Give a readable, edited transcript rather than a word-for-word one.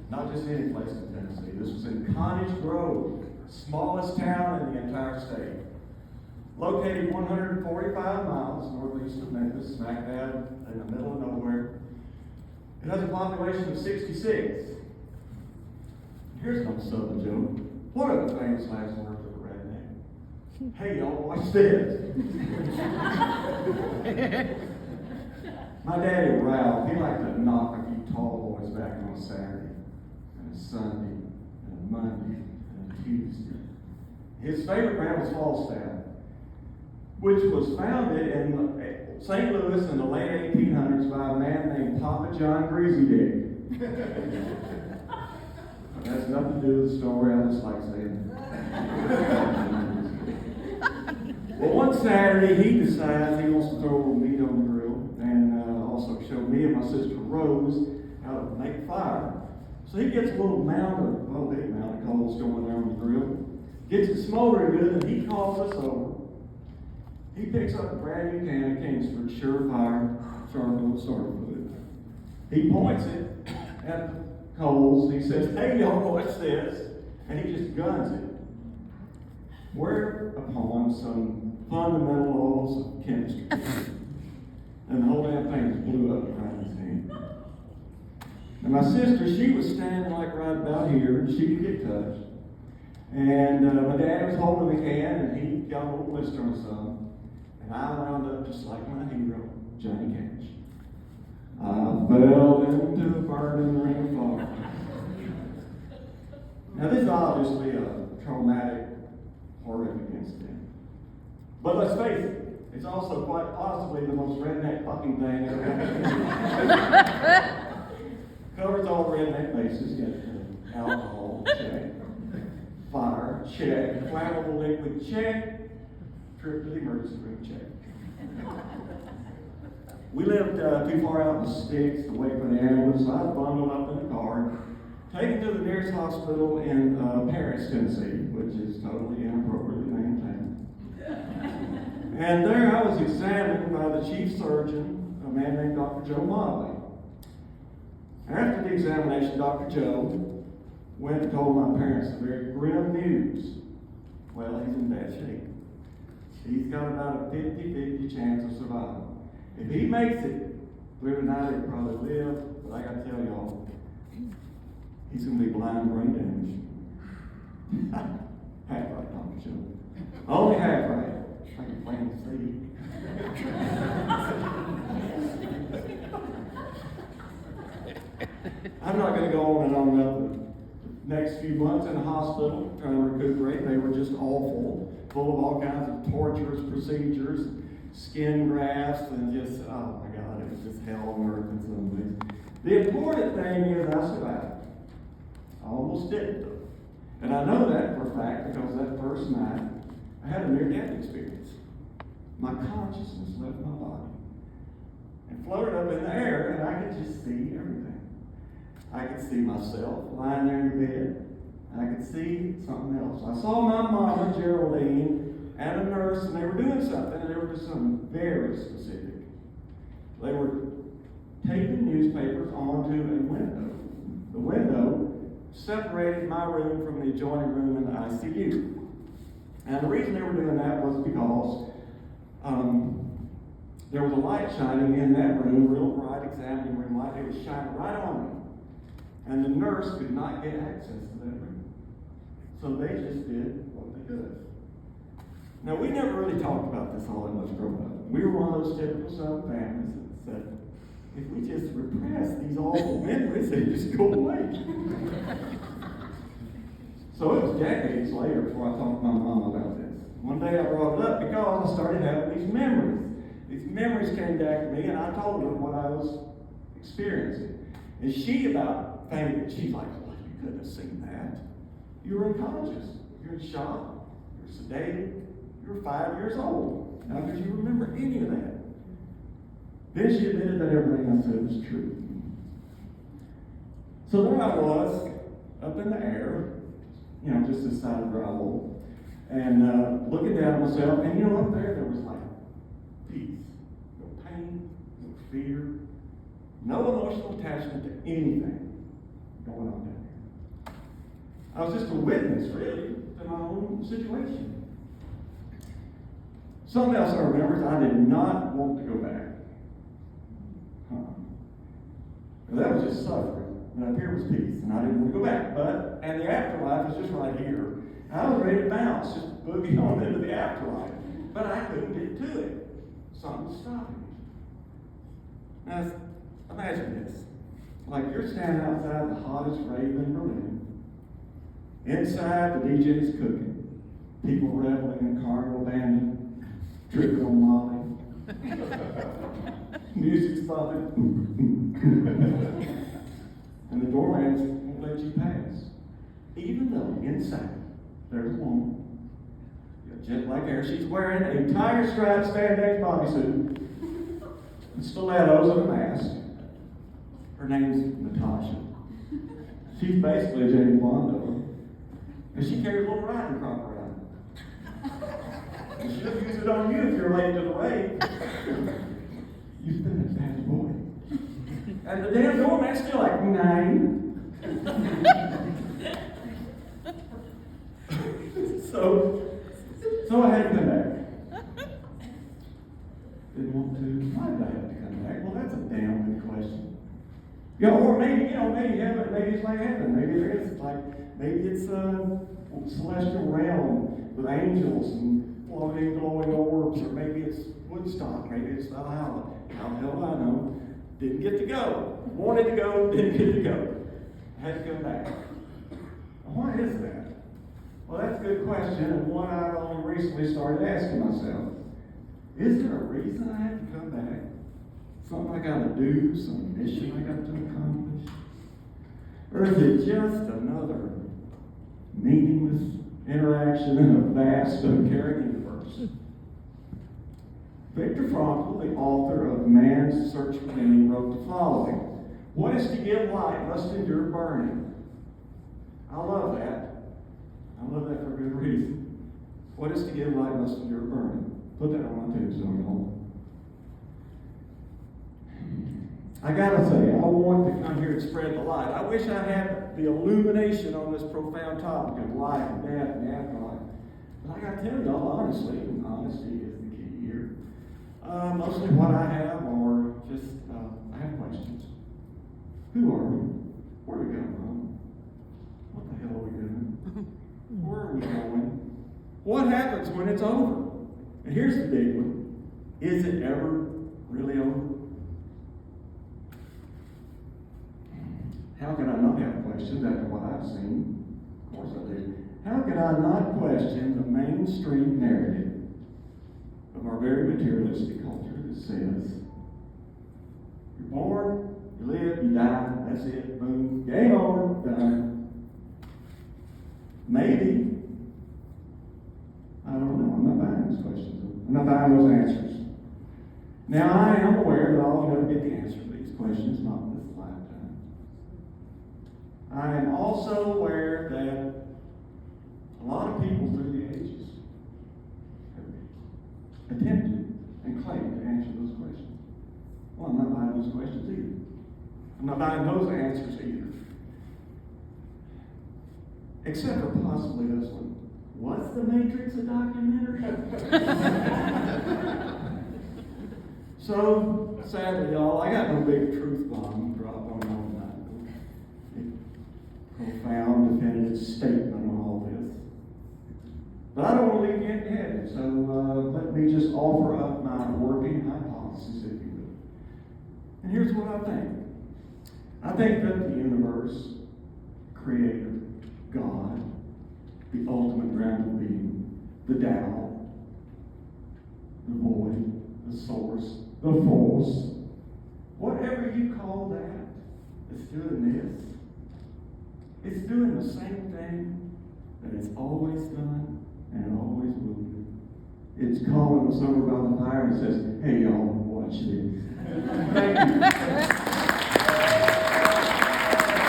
Not just any place in Tennessee. This was in Cottage Grove, smallest town in the entire state. Located 145 miles northeast of Memphis, smack dab in the middle of nowhere. It has a population of 66. Here's no southern joke. What are the famous last words of a redneck? Hey, y'all, watch this. My daddy, Ralph, he liked to knock a few tall boys back on a Saturday, and a Sunday, and a Monday, and a Tuesday. His favorite band was Falstaff, which was founded in St. Louis in the late 1800s by a man named Papa John Greasy Dick. It has nothing to do with the story, I just like saying it. Well, one Saturday he decides he wants to throw a little meat on the grill and also show me and my sister Rose how to make fire. So he gets a little mound of, big mound of coals going there on the grill, gets it smoldering good, and he calls us over. He picks up a brand new can of Kingsford Surefire charcoal starter fluid. He points it at the coals. He says, "Hey, y'all, what's this?" And he just guns it. Whereupon some fundamental laws of chemistry. And the whole damn thing blew up right in his hand. And my sister, she was standing like right about here, and she could get touched. And my dad was holding the can, and he got a little blister on his thumb. And I wound up just like my hero, Johnny Cash. I fell into a burning ring of fire. Now this is obviously a traumatic, horrific incident. But let's face it, it's also quite possibly the most redneck fucking thing ever happened. Covers all redneck bases. You got alcohol, check. Fire, check. Flammable liquid, check. Trip to the emergency room, check. We lived too far out in the sticks to wait for the ambulance, so I was bundled up in the car, taken to the nearest hospital in Paris, Tennessee, which is totally inappropriately named town. And there I was examined by the chief surgeon, a man named Dr. Joe Motley. After the examination, Dr. Joe went and told my parents the very grim news. Well, he's in bad shape. He's got about a 50-50 chance of survival. If he makes it through the night, he'll probably live, but I gotta tell y'all, he's gonna be blind and brain damaged. Half right, Dr. Joe. Only half right. I can plain see. I'm not gonna go on and on about the next few months in the hospital trying to recuperate. They were just awful, full of all kinds of torturous procedures, skin grafts, and just, oh my God, it was just hell on earth in some ways. The important thing is I survived. I almost didn't, though. And I know that for a fact because that first night I had a near-death experience. My consciousness left my body and floated up in the air, and I could just see everything. I could see myself lying there in the bed. I could see something else. I saw my mama, Geraldine, and a nurse, and they were doing something, and they were doing something very specific. They were taping newspapers onto a window. The window separated my room from the adjoining room in the ICU. And the reason they were doing that was because there was a light shining in that room, real bright examining room light. It was shining right on me. And the nurse could not get access to that room. So they just did what they could. Now, we never really talked about this all that much growing up. We were one of those typical Southern families that said, if we just repress these awful memories, they just go away. So it was decades later before I talked to my mom about this. One day I brought it up because I started having these memories. These memories came back to me, and I told her what I was experiencing. And she about fainted. She's like, well, you couldn't have seen that. You were unconscious. You're in shock. You're sedated. You were 5 years old. How could you remember any of that? Then she admitted that everything I said was true. So there I was, up in the air, just this side of the gravel, and looking down at myself, and up there was like peace. No pain, no fear, no emotional attachment to anything. going on down here. I was just a witness, really, to my own situation. Something else I remember is I did not want to go back. That was just suffering, and up here was peace, and I didn't want to go back. And the afterlife is just right here. I was ready to bounce, just boogie on into the afterlife. But I couldn't get to it. Something was stopping me. Now, imagine this. Like you're standing outside the hottest rave in Berlin. Inside, the DJ's cooking. People reveling in carnival banding, tripping on Molly. Music's popping. And the doorman won't let you pass. Even though inside, there's a woman. Jet black hair. She's wearing a tiger striped spandex bodysuit, and stilettos and a mask. Her name's Natasha. She's basically a James Bond of her. And she carries a little riding crop around. And she'll use it on you if you're late to the rave. You've been a bad boy. And the damn doorman's still like, 9. So I had to come back. Didn't want to. Why did I have to come back? Well, that's a damn good question. Or maybe heaven, maybe it's like heaven. Maybe there is maybe it's a celestial realm with angels and floating, glowing orbs, or maybe it's Woodstock, maybe it's Valhalla. How the hell do I know? Didn't get to go. Wanted to go, didn't get to go. Had to come back. Why is that? Well, that's a good question, and one I've only recently started asking myself. Is there a reason I have to come back? Something I got to do, some mission I got to accomplish? Or is it just another meaningless interaction in a vast, uncaring universe? Viktor Frankl, the author of Man's Search for Meaning, wrote the following: "What is to give light must endure burning." I love that. I love that for a good reason. What is to give light must endure burning. Put that on my tombstone, y'all. I gotta say, I want to come here and spread the light. I wish I had the illumination on this profound topic of life and death and the afterlife. But I gotta tell y'all honestly, and honesty is the key here. Mostly what I have are just, I have questions. Who are we? Where do we come from? What the hell are we doing? Where are we going? What happens when it's over? And here's the big one. Is it ever really over? How can I not have questions after what I've seen? Of course I do. How can I not question the mainstream narrative of our very materialistic culture that says, you're born, you live, you die, that's it, boom, game over, done. Maybe. I don't know. I'm not buying those questions. I'm not buying those answers. Now, I am aware that I'll never get the answer to these questions, not in this lifetime. I am also aware that a lot of people through the ages have attempted and claimed to answer those questions. Well, I'm not buying those questions either. I'm not buying those answers either. Except for possibly this one. Was The Matrix a documentary? So, sadly, y'all, I got no big truth bomb to drop on y'all tonight. A profound, definitive statement on all this. But I don't want to leave you empty-handed, so let me just offer up my working hypothesis, if you will. And here's what I think. I think that the universe, Creator, God, the ultimate ground of being, the Tao, the void, the source, the force, whatever you call that, is doing this. It's doing the same thing that it's always done and it always will do. It's calling us over by the fire and says, hey y'all, watch this. Thank you.